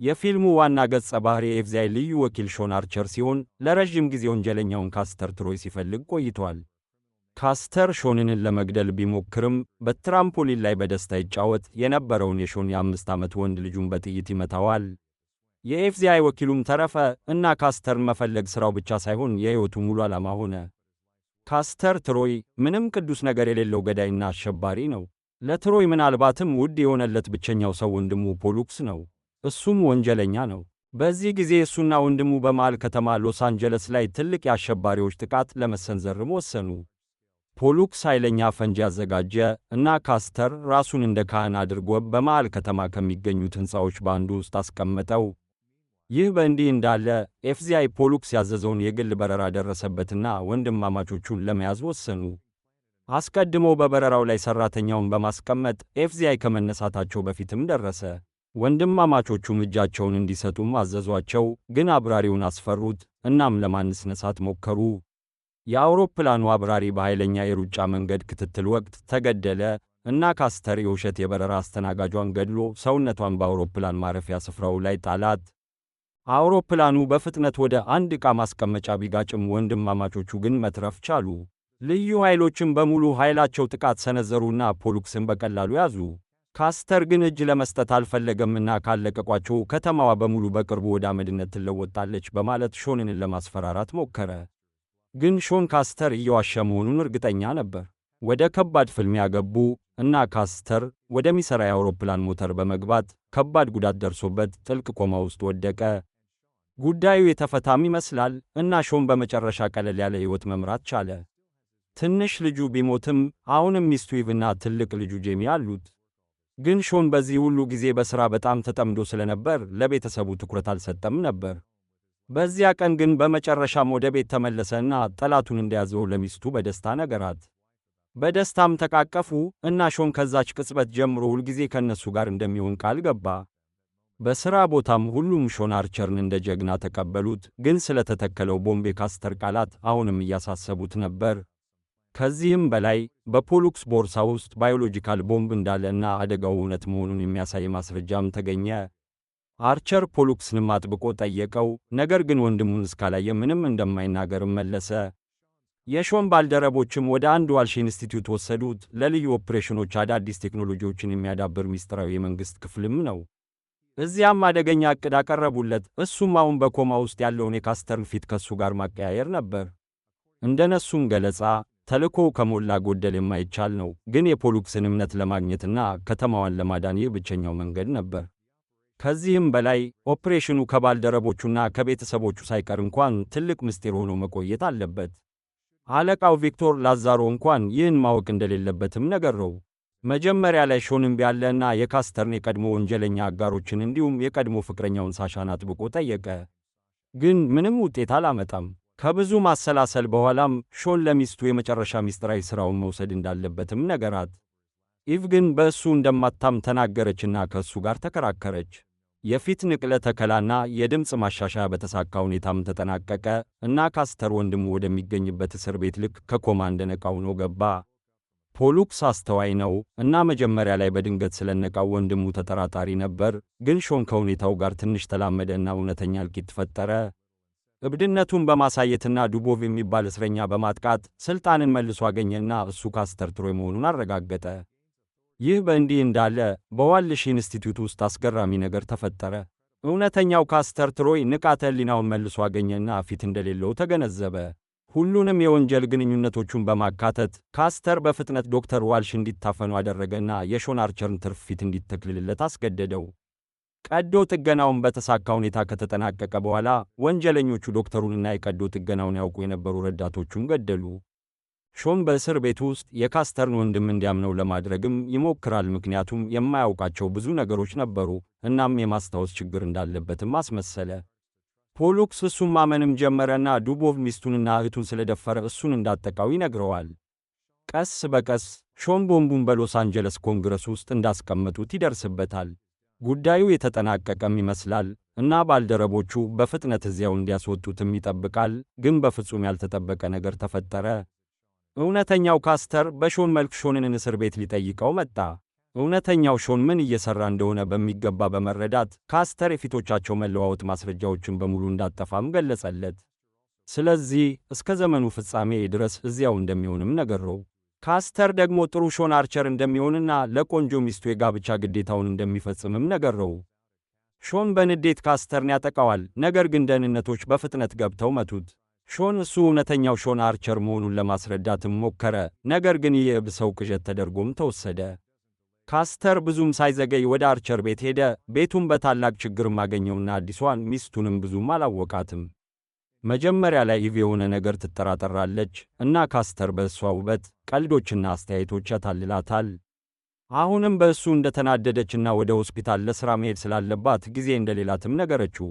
የፊልሙ ዋና ገጸ ባህሪ የኤፍቢአይ ልዩ ወኪል ሾን አርቸር ሲሆን ለረጅም ጊዜ ወንጀለኛውን ካስተር ትሮይ ሲፈልግ ቆይቷል። ካስተር ሾንን ለመግደል ቢሞክርም በትራምፖሊን ላይ በደስታ ይጫወት የነበረውን የሾን የ5 ዓመት ወንድ ልጁን በጥይት ይመታዋል። የኤፍቢአይ ወኪሉም ተረፈ እና ካስተርን መፈለግ ሥራው ብቻ ሳይሆን የሕይወቱ ሙሉ ዓላማ ሆነ። ካስተር ትሮይ ምንም ቅዱስ ነገር የሌለው ገዳይና አሸባሪ ነው። ለትሮይ ምናልባትም ውድ የሆነለት ብቸኛው ሰው ወንድሙ ፖሉክስ ነው። እሱም ወንጀለኛ ነው። በዚህ ጊዜ እሱና ወንድሙ በመሃል ከተማ ሎስ አንጀለስ ላይ ትልቅ የአሸባሪዎች ጥቃት ለመሰንዘርም ወሰኑ። ፖሉክስ ኃይለኛ ፈንጂ አዘጋጀ እና ካስተር ራሱን እንደ ካህን አድርጎ በመሃል ከተማ ከሚገኙት ሕንፃዎች በአንዱ ውስጥ አስቀመጠው። ይህ በእንዲህ እንዳለ ኤፍቢአይ ፖሉክስ ያዘዘውን የግል በረራ ደረሰበትና ወንድማማቾቹን ለመያዝ ወሰኑ። አስቀድሞ በበረራው ላይ ሠራተኛውን በማስቀመጥ ኤፍቢአይ ከመነሳታቸው በፊትም ደረሰ። ወንድማማቾቹም እጃቸውን እንዲሰጡም አዘዟቸው፣ ግን አብራሪውን አስፈሩት። እናም ለማስነሳት ሞከሩ። የአውሮፕላኑ አብራሪ በኃይለኛ የሩጫ መንገድ ክትትል ወቅት ተገደለ እና ካስተር የውሸት የበረራ አስተናጋጇን ገድሎ ሰውነቷን በአውሮፕላን ማረፊያ ስፍራው ላይ ጣላት። አውሮፕላኑ በፍጥነት ወደ አንድ ዕቃ ማስቀመጫ ቢጋጭም ወንድማማቾቹ ግን መትረፍ ቻሉ። ልዩ ኃይሎችም በሙሉ ኃይላቸው ጥቃት ሰነዘሩና ፖሉክስን በቀላሉ ያዙ። ካስተር ግን እጅ ለመስጠት አልፈለገምና ካለቀቋቸው ከተማዋ በሙሉ በቅርቡ ወደ አመድነት ትለወጣለች በማለት ሾንን ለማስፈራራት ሞከረ። ግን ሾን ካስተር እየዋሸ መሆኑን እርግጠኛ ነበር። ወደ ከባድ ፍልሚያ ገቡ እና ካስተር ወደሚሠራ የአውሮፕላን ሞተር በመግባት ከባድ ጉዳት ደርሶበት ጥልቅ ኮማ ውስጥ ወደቀ። ጉዳዩ የተፈታም ይመስላል እና ሾን በመጨረሻ ቀለል ያለ ሕይወት መምራት ቻለ። ትንሽ ልጁ ቢሞትም አሁንም ሚስቱ ኢቭና ትልቅ ልጁ ጄሚ አሉት። ግን ሾን በዚህ ሁሉ ጊዜ በሥራ በጣም ተጠምዶ ስለነበር ለቤተሰቡ ትኩረት አልሰጠም ነበር። በዚያ ቀን ግን በመጨረሻም ወደ ቤት ተመለሰና ጠላቱን እንደያዘው ለሚስቱ በደስታ ነገራት። በደስታም ተቃቀፉ እና ሾን ከዛች ቅጽበት ጀምሮ ሁልጊዜ ከነሱ ጋር እንደሚሆን ቃል ገባ። በሥራ ቦታም ሁሉም ሾን አርቸርን እንደ ጀግና ተቀበሉት፣ ግን ስለተተከለው ቦምብ የካስተር ቃላት አሁንም እያሳሰቡት ነበር። ከዚህም በላይ በፖሉክስ ቦርሳ ውስጥ ባዮሎጂካል ቦምብ እንዳለና አደጋው እውነት መሆኑን የሚያሳይ ማስረጃም ተገኘ። አርቸር ፖሉክስንም አጥብቆ ጠየቀው፣ ነገር ግን ወንድሙን እስካላየ ምንም እንደማይናገርም መለሰ። የሾን ባልደረቦችም ወደ አንድ ዋልሽ ኢንስቲትዩት ወሰዱት። ለልዩ ኦፕሬሽኖች አዳዲስ ቴክኖሎጂዎችን የሚያዳብር ሚስጥራዊ የመንግሥት ክፍልም ነው። እዚያም አደገኛ ዕቅድ አቀረቡለት። እሱም አሁን በኮማ ውስጥ ያለውን የካስተርን ፊት ከሱ ጋር ማቀያየር ነበር። እንደነሱም ገለጻ ተልእኮው ከሞላ ጎደል የማይቻል ነው፣ ግን የፖሉክስን እምነት ለማግኘትና ከተማዋን ለማዳን ይህ ብቸኛው መንገድ ነበር። ከዚህም በላይ ኦፕሬሽኑ ከባልደረቦቹና ከቤተሰቦቹ ሳይቀር እንኳን ትልቅ ምስጢር ሆኖ መቆየት አለበት። አለቃው ቪክቶር ላዛሮ እንኳን ይህን ማወቅ እንደሌለበትም ነገረው። መጀመሪያ ላይ ሾንም ቢያለና የካስተርን የቀድሞ ወንጀለኛ አጋሮችን እንዲሁም የቀድሞ ፍቅረኛውን ሳሻን አጥብቆ ጠየቀ። ግን ምንም ውጤት አላመጣም። ከብዙ ማሰላሰል በኋላም ሾን ለሚስቱ የመጨረሻ ሚስጥራዊ ሥራውን መውሰድ እንዳለበትም ነገራት። ኢቭ ግን በእሱ እንደማታም ተናገረችና ከእሱ ጋር ተከራከረች። የፊት ንቅለ ተከላና የድምፅ ማሻሻያ በተሳካ ሁኔታም ተጠናቀቀ እና ካስተር ወንድሙ ወደሚገኝበት እስር ቤት ልክ ከኮማ እንደነቃ ሆኖ ገባ። ፖሉክስ አስተዋይ ነው እና መጀመሪያ ላይ በድንገት ስለነቃው ወንድሙ ተጠራጣሪ ነበር። ግን ሾን ከሁኔታው ጋር ትንሽ ተላመደና እውነተኛ እልቂት ፈጠረ። እብድነቱን በማሳየትና ዱቦቭ የሚባል እስረኛ በማጥቃት ሥልጣንን መልሶ አገኘና እሱ ካስተር ትሮይ መሆኑን አረጋገጠ። ይህ በእንዲህ እንዳለ በዋልሽ ኢንስቲትዩት ውስጥ አስገራሚ ነገር ተፈጠረ። እውነተኛው ካስተር ትሮይ ንቃተ ሕሊናውን መልሶ አገኘና ፊት እንደሌለው ተገነዘበ። ሁሉንም የወንጀል ግንኙነቶቹን በማካተት ካስተር በፍጥነት ዶክተር ዋልሽ እንዲታፈኑ አደረገና የሾን አርቸርን ትርፍ ፊት እንዲተክልለት አስገደደው። ቀዶ ጥገናውን በተሳካ ሁኔታ ከተጠናቀቀ በኋላ ወንጀለኞቹ ዶክተሩንና የቀዶ ጥገናውን ያውቁ የነበሩ ረዳቶቹን ገደሉ። ሾን በእስር ቤት ውስጥ የካስተርን ወንድም እንዲያምነው ለማድረግም ይሞክራል፣ ምክንያቱም የማያውቃቸው ብዙ ነገሮች ነበሩ እናም የማስታወስ ችግር እንዳለበትም አስመሰለ። ፖሉክስ እሱን ማመንም ጀመረና ዱቦቭ ሚስቱንና እህቱን ስለደፈረ እሱን እንዳጠቃው ይነግረዋል። ቀስ በቀስ ሾን ቦምቡን በሎስ አንጀለስ ኮንግረስ ውስጥ እንዳስቀመጡት ይደርስበታል። ጉዳዩ የተጠናቀቀም ይመስላል እና ባልደረቦቹ በፍጥነት እዚያው እንዲያስወጡትም ይጠብቃል። ግን በፍጹም ያልተጠበቀ ነገር ተፈጠረ። እውነተኛው ካስተር በሾን መልክ ሾንን እስር ቤት ሊጠይቀው መጣ። እውነተኛው ሾን ምን እየሰራ እንደሆነ በሚገባ በመረዳት ካስተር የፊቶቻቸው መለዋወጥ ማስረጃዎችን በሙሉ እንዳጠፋም ገለጸለት። ስለዚህ እስከ ዘመኑ ፍጻሜ ድረስ እዚያው እንደሚሆንም ነገረው። ካስተር ደግሞ ጥሩ ሾን አርቸር እንደሚሆንና ለቆንጆ ሚስቱ የጋብቻ ግዴታውን እንደሚፈጽምም ነገረው። ሾን በንዴት ካስተርን ያጠቃዋል፣ ነገር ግን ደህንነቶች በፍጥነት ገብተው መቱት። ሾን እሱ እውነተኛው ሾን አርቸር መሆኑን ለማስረዳትም ሞከረ፣ ነገር ግን ይህ የብሰው ቅዠት ተደርጎም ተወሰደ። ካስተር ብዙም ሳይዘገይ ወደ አርቸር ቤት ሄደ። ቤቱም በታላቅ ችግርም አገኘውና አዲሷን ሚስቱንም ብዙም አላወቃትም። መጀመሪያ ላይ ኢቭ የሆነ ነገር ትጠራጠራለች እና ካስተር በእሷ ውበት፣ ቀልዶችና አስተያየቶች ያታልላታል። አሁንም በእሱ እንደተናደደችና ወደ ሆስፒታል ለሥራ መሄድ ስላለባት ጊዜ እንደሌላትም ነገረችው።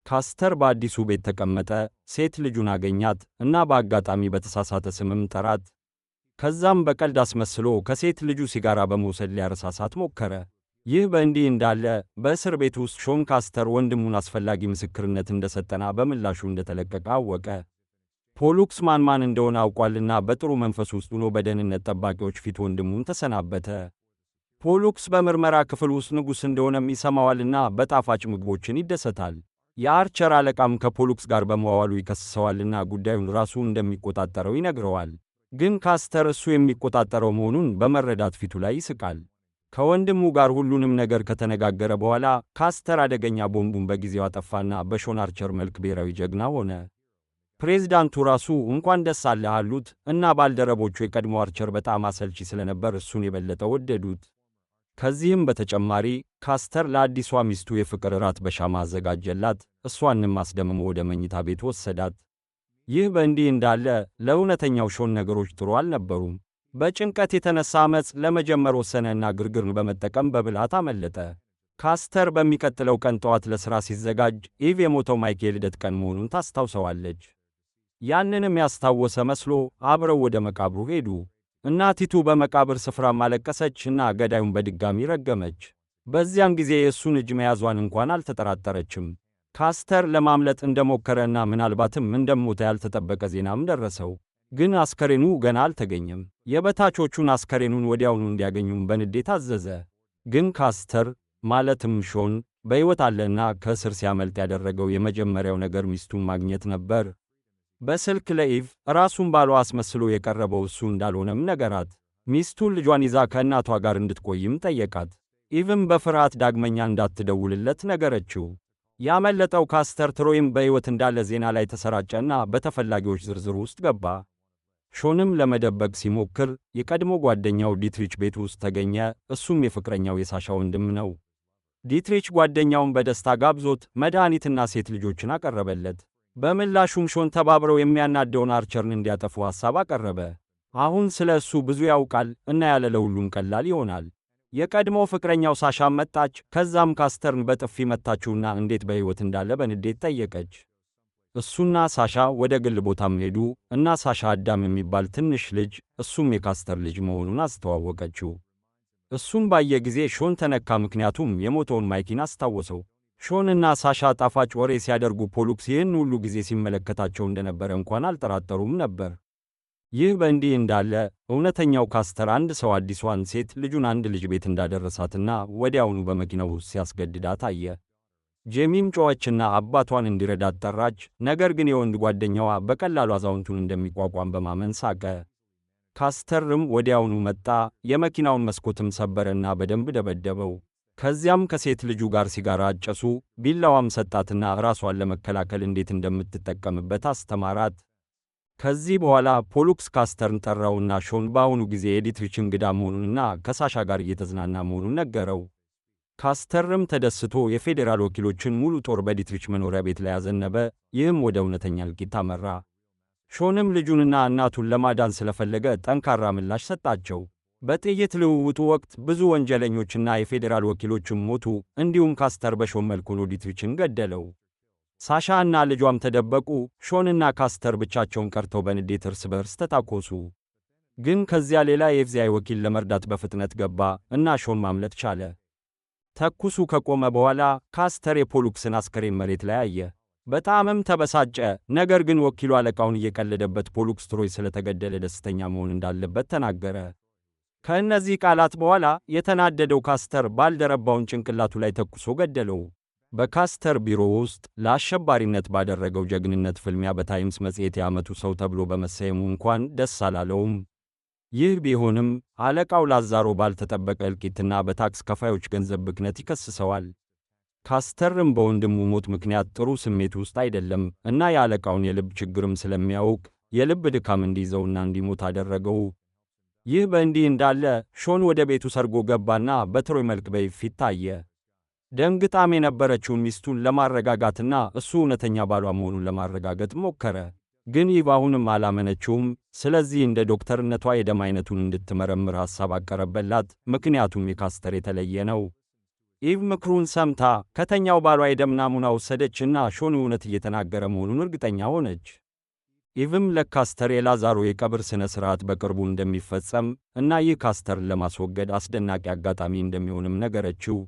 ካስተር በአዲሱ ቤት ተቀመጠ፣ ሴት ልጁን አገኛት እና በአጋጣሚ በተሳሳተ ስምም ጠራት። ከዛም በቀልድ አስመስሎ ከሴት ልጁ ሲጋራ በመውሰድ ሊያረሳሳት ሞከረ። ይህ በእንዲህ እንዳለ በእስር ቤት ውስጥ ሾን ካስተር ወንድሙን አስፈላጊ ምስክርነት እንደሰጠና በምላሹ እንደተለቀቀ አወቀ። ፖሉክስ ማን እንደሆነ አውቋልና በጥሩ መንፈስ ውስጥ ሆኖ በደህንነት ጠባቂዎች ፊት ወንድሙን ተሰናበተ። ፖሉክስ በምርመራ ክፍል ውስጥ ንጉሥ እንደሆነም ይሰማዋልና በጣፋጭ ምግቦችን ይደሰታል። የአርቸር አለቃም ከፖሉክስ ጋር በመዋዋሉ ይከስሰዋልና ጉዳዩን ራሱ እንደሚቆጣጠረው ይነግረዋል። ግን ካስተር እሱ የሚቆጣጠረው መሆኑን በመረዳት ፊቱ ላይ ይስቃል። ከወንድሙ ጋር ሁሉንም ነገር ከተነጋገረ በኋላ ካስተር አደገኛ ቦምቡን በጊዜው አጠፋና በሾን አርቸር መልክ ብሔራዊ ጀግና ሆነ። ፕሬዝዳንቱ ራሱ እንኳን ደስ አለህ አሉት እና ባልደረቦቹ የቀድሞ አርቸር በጣም አሰልቺ ስለነበር እሱን የበለጠ ወደዱት። ከዚህም በተጨማሪ ካስተር ለአዲሷ ሚስቱ የፍቅር እራት በሻማ አዘጋጀላት፣ እሷንም አስደምሞ ወደ መኝታ ቤት ወሰዳት። ይህ በእንዲህ እንዳለ ለእውነተኛው ሾን ነገሮች ጥሩ አልነበሩም። በጭንቀት የተነሳ ዓመፅ ለመጀመር ወሰነና ግርግርን በመጠቀም በብልሃት አመለጠ። ካስተር በሚቀጥለው ቀን ጠዋት ለሥራ ሲዘጋጅ ኢቭ የሞተው ማይክ የልደት ቀን መሆኑን ታስታውሰዋለች። ያንንም ያስታወሰ መስሎ አብረው ወደ መቃብሩ ሄዱ። እናቲቱ በመቃብር ስፍራ ማለቀሰች እና ገዳዩን በድጋሚ ረገመች። በዚያን ጊዜ የእሱን እጅ መያዟን እንኳን አልተጠራጠረችም። ካስተር ለማምለጥ እንደሞከረና ምናልባትም እንደሞተ ያልተጠበቀ ዜናም ደረሰው። ግን አስከሬኑ ገና አልተገኘም። የበታቾቹን አስከሬኑን ወዲያውኑ እንዲያገኙም በንዴት አዘዘ። ግን ካስተር ማለትም ሾን በሕይወት አለና ከእስር ሲያመልጥ ያደረገው የመጀመሪያው ነገር ሚስቱን ማግኘት ነበር። በስልክ ለኢቭ ራሱን ባሏ አስመስሎ የቀረበው እሱ እንዳልሆነም ነገራት። ሚስቱን ልጇን ይዛ ከእናቷ ጋር እንድትቆይም ጠየቃት። ኢቭም በፍርሃት ዳግመኛ እንዳትደውልለት ነገረችው። ያመለጠው ካስተር ትሮይም በሕይወት እንዳለ ዜና ላይ ተሰራጨና በተፈላጊዎች ዝርዝር ውስጥ ገባ። ሾንም ለመደበቅ ሲሞክር የቀድሞ ጓደኛው ዲትሪች ቤት ውስጥ ተገኘ። እሱም የፍቅረኛው የሳሻ ወንድም ነው። ዲትሪች ጓደኛውን በደስታ ጋብዞት መድኃኒትና ሴት ልጆችን አቀረበለት። በምላሹም ሾን ተባብረው የሚያናደውን አርቸርን እንዲያጠፉ ሐሳብ አቀረበ። አሁን ስለ እሱ ብዙ ያውቃል እና ያለ ለሁሉም ቀላል ይሆናል። የቀድሞ ፍቅረኛው ሳሻም መጣች። ከዛም ካስተርን በጥፊ መታችውና እንዴት በሕይወት እንዳለ በንዴት ጠየቀች። እሱና ሳሻ ወደ ግል ቦታም ሄዱ እና ሳሻ አዳም የሚባል ትንሽ ልጅ እሱም የካስተር ልጅ መሆኑን አስተዋወቀችው። እሱም ባየ ጊዜ ሾን ተነካ፣ ምክንያቱም የሞተውን ማይኪን አስታወሰው። ሾንና ሳሻ ጣፋጭ ወሬ ሲያደርጉ ፖሉክስ ይህን ሁሉ ጊዜ ሲመለከታቸው እንደነበረ እንኳን አልጠራጠሩም ነበር። ይህ በእንዲህ እንዳለ እውነተኛው ካስተር አንድ ሰው አዲሷን ሴት ልጁን አንድ ልጅ ቤት እንዳደረሳትና ወዲያውኑ በመኪናው ውስጥ ሲያስገድዳት አየ። ጄሚም ጮኸችና አባቷን እንዲረዳት ጠራች። ነገር ግን የወንድ ጓደኛዋ በቀላሉ አዛውንቱን እንደሚቋቋም በማመን ሳቀ። ካስተርም ወዲያውኑ መጣ፣ የመኪናውን መስኮትም ሰበረና በደንብ ደበደበው። ከዚያም ከሴት ልጁ ጋር ሲጋራ አጨሱ። ቢላዋም ሰጣትና ራሷን ለመከላከል እንዴት እንደምትጠቀምበት አስተማራት። ከዚህ በኋላ ፖሉክስ ካስተርን ጠራውና ሾን በአሁኑ ጊዜ የዲትሪች እንግዳ መሆኑንና ከሳሻ ጋር እየተዝናና መሆኑን ነገረው። ካስተርም ተደስቶ የፌዴራል ወኪሎችን ሙሉ ጦር በዲትሪች መኖሪያ ቤት ላይ ያዘነበ። ይህም ወደ እውነተኛ እልቂት አመራ። ሾንም ልጁንና እናቱን ለማዳን ስለፈለገ ጠንካራ ምላሽ ሰጣቸው። በጥይት ልውውጡ ወቅት ብዙ ወንጀለኞችና የፌዴራል ወኪሎችም ሞቱ። እንዲሁም ካስተር በሾን መልክ ሆኖ ዲትሪችን ገደለው። ሳሻ እና ልጇም ተደበቁ። ሾንና ካስተር ብቻቸውን ቀርተው በንዴት እርስ በርስ ተታኮሱ። ግን ከዚያ ሌላ የኤፍቢአይ ወኪል ለመርዳት በፍጥነት ገባ እና ሾን ማምለጥ ቻለ። ተኩሱ ከቆመ በኋላ ካስተር የፖሉክስን አስከሬን መሬት ላይ አየ። በጣምም ተበሳጨ። ነገር ግን ወኪሉ አለቃውን እየቀለደበት ፖሉክስ ትሮይ ስለተገደለ ደስተኛ መሆን እንዳለበት ተናገረ። ከእነዚህ ቃላት በኋላ የተናደደው ካስተር ባልደረባውን ጭንቅላቱ ላይ ተኩሶ ገደለው። በካስተር ቢሮ ውስጥ ለአሸባሪነት ባደረገው ጀግንነት ፍልሚያ በታይምስ መጽሔት የዓመቱ ሰው ተብሎ በመሰየሙ እንኳን ደስ አላለውም። ይህ ቢሆንም አለቃው ላዛሮ ባልተጠበቀ እልቂትና በታክስ ከፋዮች ገንዘብ ብክነት ይከስሰዋል። ካስተርም በወንድሙ ሞት ምክንያት ጥሩ ስሜት ውስጥ አይደለም እና የአለቃውን የልብ ችግርም ስለሚያውቅ የልብ ድካም እንዲይዘውና እንዲሞት አደረገው። ይህ በእንዲህ እንዳለ ሾን ወደ ቤቱ ሰርጎ ገባና በትሮይ መልክ በኢቭ ፊት ታየ። ደንግጣም የነበረችውን ሚስቱን ለማረጋጋትና እሱ እውነተኛ ባሏ መሆኑን ለማረጋገጥ ሞከረ። ግን ኢቭ አሁንም አላመነችውም። ስለዚህ እንደ ዶክተርነቷ የደም አይነቱን እንድትመረምር ሐሳብ አቀረበላት፣ ምክንያቱም የካስተር የተለየ ነው። ኢቭ ምክሩን ሰምታ ከተኛው ባሏ የደም ናሙና ወሰደችና ሾን እውነት እየተናገረ መሆኑን እርግጠኛ ሆነች። ኢቭም ለካስተር የላዛሮ የቀብር ሥነ ሥርዓት በቅርቡ እንደሚፈጸም እና ይህ ካስተርን ለማስወገድ አስደናቂ አጋጣሚ እንደሚሆንም ነገረችው።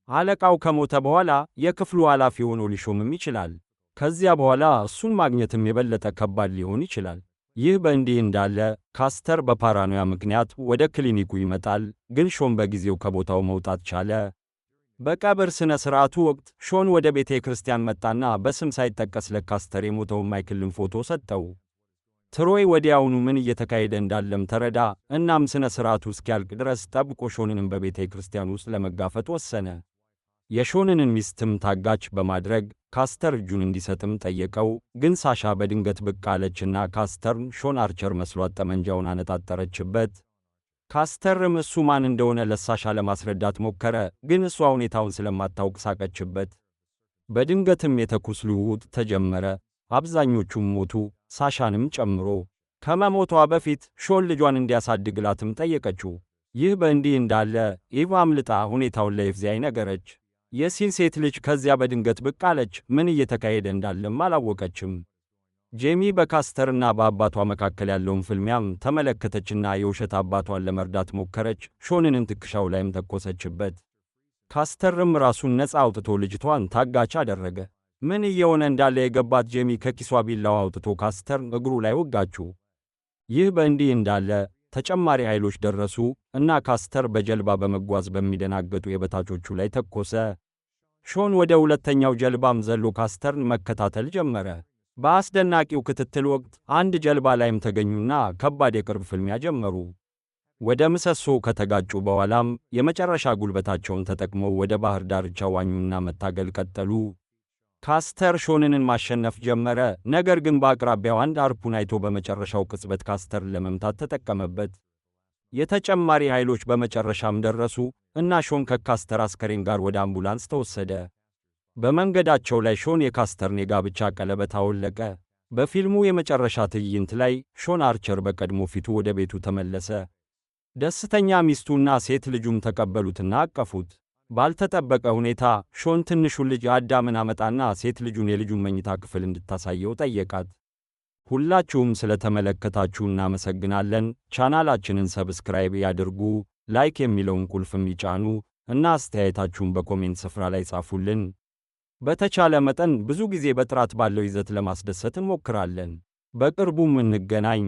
አለቃው ከሞተ በኋላ የክፍሉ ኃላፊ ሆኖ ሊሾምም ይችላል። ከዚያ በኋላ እሱን ማግኘትም የበለጠ ከባድ ሊሆን ይችላል። ይህ በእንዲህ እንዳለ ካስተር በፓራኖያ ምክንያት ወደ ክሊኒኩ ይመጣል፣ ግን ሾን በጊዜው ከቦታው መውጣት ቻለ። በቀብር ሥነ ሥርዓቱ ወቅት ሾን ወደ ቤተ ክርስቲያን መጣና በስም ሳይጠቀስ ለካስተር የሞተውን ማይክልን ፎቶ ሰጠው። ትሮይ ወዲያውኑ ምን እየተካሄደ እንዳለም ተረዳ። እናም ሥነ ሥርዓቱ እስኪያልቅ ድረስ ጠብቆ ሾንንም በቤተ ክርስቲያን ውስጥ ለመጋፈጥ ወሰነ። የሾንንን ሚስትም ታጋች በማድረግ ካስተር እጁን እንዲሰጥም ጠየቀው። ግን ሳሻ በድንገት ብቅ አለችና ካስተርን ሾን አርቸር መስሏት ጠመንጃውን አነጣጠረችበት። ካስተርም እሱ ማን እንደሆነ ለሳሻ ለማስረዳት ሞከረ፣ ግን እሷ ሁኔታውን ስለማታውቅ ሳቀችበት። በድንገትም የተኩስ ልውውጥ ተጀመረ። አብዛኞቹም ሞቱ፣ ሳሻንም ጨምሮ። ከመሞቷ በፊት ሾን ልጇን እንዲያሳድግላትም ጠየቀችው። ይህ በእንዲህ እንዳለ ኢቭ አምልጣ ሁኔታውን ለኤፍቢአይ ነገረች። የሲን ሴት ልጅ ከዚያ በድንገት ብቅ አለች። ምን እየተካሄደ እንዳለም አላወቀችም። ጄሚ በካስተርና በአባቷ መካከል ያለውን ፍልሚያም ተመለከተችና የውሸት አባቷን ለመርዳት ሞከረች። ሾንንን ትከሻው ላይም ተኮሰችበት። ካስተርም ራሱን ነፃ አውጥቶ ልጅቷን ታጋች አደረገ። ምን እየሆነ እንዳለ የገባት ጄሚ ከኪሷ ቢላዋ አውጥቶ ካስተርን እግሩ ላይ ወጋችው። ይህ በእንዲህ እንዳለ ተጨማሪ ኃይሎች ደረሱ እና ካስተር በጀልባ በመጓዝ በሚደናገጡ የበታቾቹ ላይ ተኮሰ። ሾን ወደ ሁለተኛው ጀልባም ዘሎ ካስተርን መከታተል ጀመረ። በአስደናቂው ክትትል ወቅት አንድ ጀልባ ላይም ተገኙና ከባድ የቅርብ ፍልሚያ ጀመሩ። ወደ ምሰሶ ከተጋጩ በኋላም የመጨረሻ ጉልበታቸውን ተጠቅመው ወደ ባህር ዳርቻ ዋኙና መታገል ቀጠሉ። ካስተር ሾንንን ማሸነፍ ጀመረ፣ ነገር ግን በአቅራቢያው አንድ ሃርፑን አይቶ በመጨረሻው ቅጽበት ካስተርን ለመምታት ተጠቀመበት። የተጨማሪ ኃይሎች በመጨረሻም ደረሱ እና ሾን ከካስተር አስከሬን ጋር ወደ አምቡላንስ ተወሰደ። በመንገዳቸው ላይ ሾን የካስተርን የጋብቻ ቀለበት አወለቀ። በፊልሙ የመጨረሻ ትዕይንት ላይ ሾን አርቸር በቀድሞ ፊቱ ወደ ቤቱ ተመለሰ። ደስተኛ ሚስቱና ሴት ልጁም ተቀበሉትና አቀፉት። ባልተጠበቀ ሁኔታ ሾን ትንሹን ልጅ አዳምን አመጣና ሴት ልጁን የልጁን መኝታ ክፍል እንድታሳየው ጠየቃት። ሁላችሁም ስለተመለከታችሁ እናመሰግናለን። ቻናላችንን ሰብስክራይብ ያድርጉ፣ ላይክ የሚለውን ቁልፍም ይጫኑ እና አስተያየታችሁን በኮሜንት ስፍራ ላይ ጻፉልን። በተቻለ መጠን ብዙ ጊዜ በጥራት ባለው ይዘት ለማስደሰት እንሞክራለን። በቅርቡም እንገናኝ።